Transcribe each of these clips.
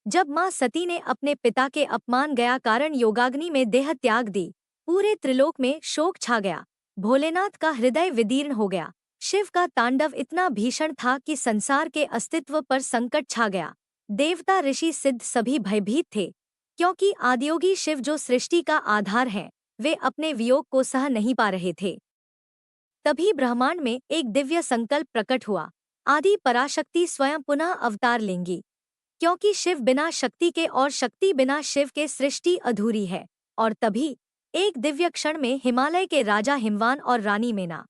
जब माँ सती ने अपने पिता के अपमान गया कारण योगाग्नि में देह त्याग दी, पूरे त्रिलोक में शोक छा गया। भोलेनाथ का हृदय विदीर्ण हो गया। शिव का तांडव इतना भीषण था कि संसार के अस्तित्व पर संकट छा गया। देवता ऋषि सिद्ध सभी भयभीत थे, क्योंकि आदियोगी शिव जो सृष्टि का आधार है, वे अपने वियोग को सह नहीं पा रहे थे। तभी ब्रह्मांड में एक दिव्य संकल्प प्रकट हुआ। आदि पराशक्ति स्वयं पुनः अवतार लेंगी, क्योंकि शिव बिना शक्ति के और शक्ति बिना शिव के सृष्टि अधूरी है। और तभी एक दिव्य क्षण में हिमालय के राजा हिमवान और रानी मेना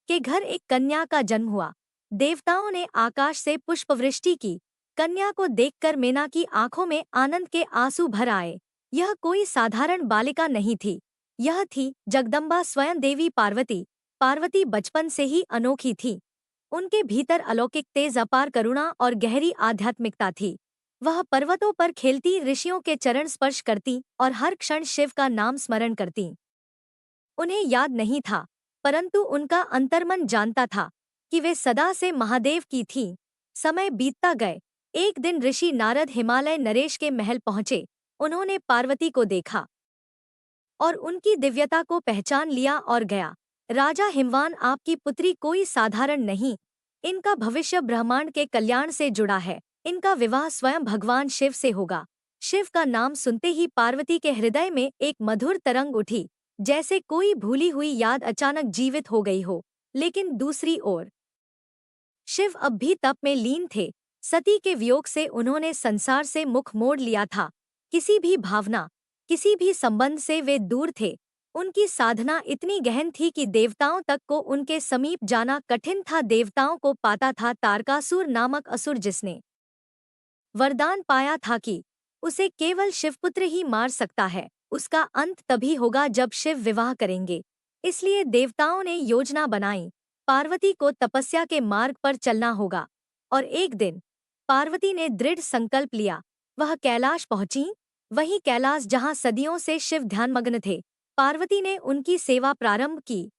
के घर एक कन्या का जन्म हुआ। देवताओं ने आकाश से पुष्पवृष्टि की। कन्या को देखकर मेना की आंखों में आनंद के आंसू भर आए। यह कोई साधारण बालिका नहीं थी, यह थी जगदम्बा स्वयं देवी पार्वती। पार्वती बचपन से ही अनोखी थी। उनके भीतर अलौकिक तेज अपार करुणा और गहरी आध्यात्मिकता थी। वह पर्वतों पर खेलती, ऋषियों के चरण स्पर्श करती और हर क्षण शिव का नाम स्मरण करती। उन्हें याद नहीं था, परंतु उनका अंतर्मन जानता था कि वे सदा से महादेव की थीं। समय बीतता गए। एक दिन ऋषि नारद हिमालय नरेश के महल पहुंचे। उन्होंने पार्वती को देखा और उनकी दिव्यता को पहचान लिया और गया, राजा हिमवान, आपकी पुत्री कोई साधारण नहीं। इनका भविष्य ब्रह्मांड के कल्याण से जुड़ा है। इनका विवाह स्वयं भगवान शिव से होगा। शिव का नाम सुनते ही पार्वती के हृदय में एक मधुर तरंग उठी, जैसे कोई भूली हुई याद अचानक जीवित हो गई हो। लेकिन दूसरी ओर शिव अब भी तप में लीन थे। सती के वियोग से उन्होंने संसार से मुख मोड़ लिया था। किसी भी भावना, किसी भी संबंध से वे दूर थे। उनकी साधना इतनी गहन थी कि देवताओं तक को उनके समीप जाना कठिन था। देवताओं को पाता था तारकासुर नामक असुर, जिसने वरदान पाया था कि उसे केवल शिवपुत्र ही मार सकता है। उसका अंत तभी होगा जब शिव विवाह करेंगे। इसलिए देवताओं ने योजना बनाई। पार्वती को तपस्या के मार्ग पर चलना होगा। और एक दिन पार्वती ने दृढ़ संकल्प लिया। वह कैलाश पहुंची, वही कैलाश जहां सदियों से शिव ध्यानमग्न थे। पार्वती ने उनकी सेवा प्रारंभ की।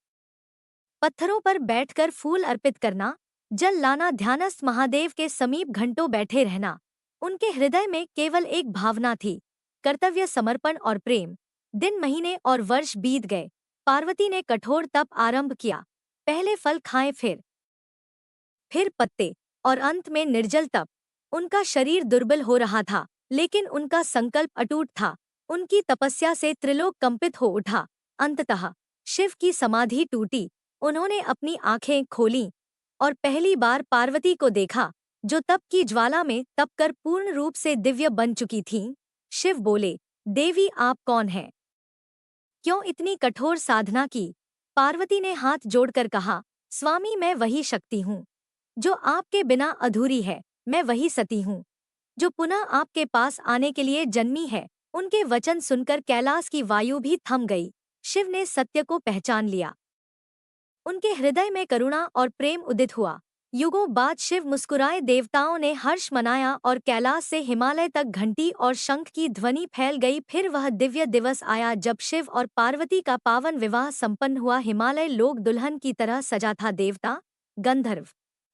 पत्थरों पर बैठकर फूल अर्पित करना, जल लाना, ध्यानस्थ महादेव के समीप घंटों बैठे रहना। उनके हृदय में केवल एक भावना थी, कर्तव्य, समर्पण और प्रेम। दिन, महीने और वर्ष बीत गए। पार्वती ने कठोर तप आरंभ किया। पहले फल खाएं, फिर पत्ते और अंत में निर्जल तप। उनका शरीर दुर्बल हो रहा था, लेकिन उनका संकल्प अटूट था। उनकी तपस्या से त्रिलोक कंपित हो उठा। अंततः शिव की समाधि टूटी। उन्होंने अपनी आंखें खोलीं और पहली बार पार्वती को देखा, जो तप की ज्वाला में तपकर पूर्ण रूप से दिव्य बन चुकी थीं। शिव बोले, देवी, आप कौन हैं? क्यों इतनी कठोर साधना की? पार्वती ने हाथ जोड़कर कहा, स्वामी, मैं वही शक्ति हूँ जो आपके बिना अधूरी है। मैं वही सती हूँ जो पुनः आपके पास आने के लिए जन्मी है। उनके वचन सुनकर कैलाश की वायु भी थम गई। शिव ने सत्य को पहचान लिया। उनके हृदय में करुणा और प्रेम उदित हुआ। युगों बाद शिव मुस्कुराए। देवताओं ने हर्ष मनाया और कैलाश से हिमालय तक घंटी और शंख की ध्वनि फैल गई। फिर वह दिव्य दिवस आया जब शिव और पार्वती का पावन विवाह संपन्न हुआ। हिमालय लोक दुल्हन की तरह सजा था। देवता, गंधर्व,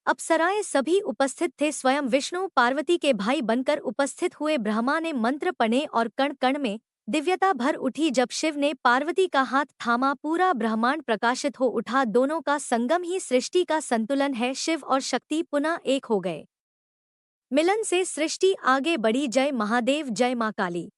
अप्सराएं सभी उपस्थित थे। स्वयं विष्णु पार्वती के भाई बनकर उपस्थित हुए। ब्रह्मा ने मंत्र पढ़े और कण कण में दिव्यता भर उठी। जब शिव ने पार्वती का हाथ थामा, पूरा ब्रह्मांड प्रकाशित हो उठा। दोनों का संगम ही सृष्टि का संतुलन है। शिव और शक्ति पुनः एक हो गए। मिलन से सृष्टि आगे बढ़ी। जय महादेव, जय मां काली।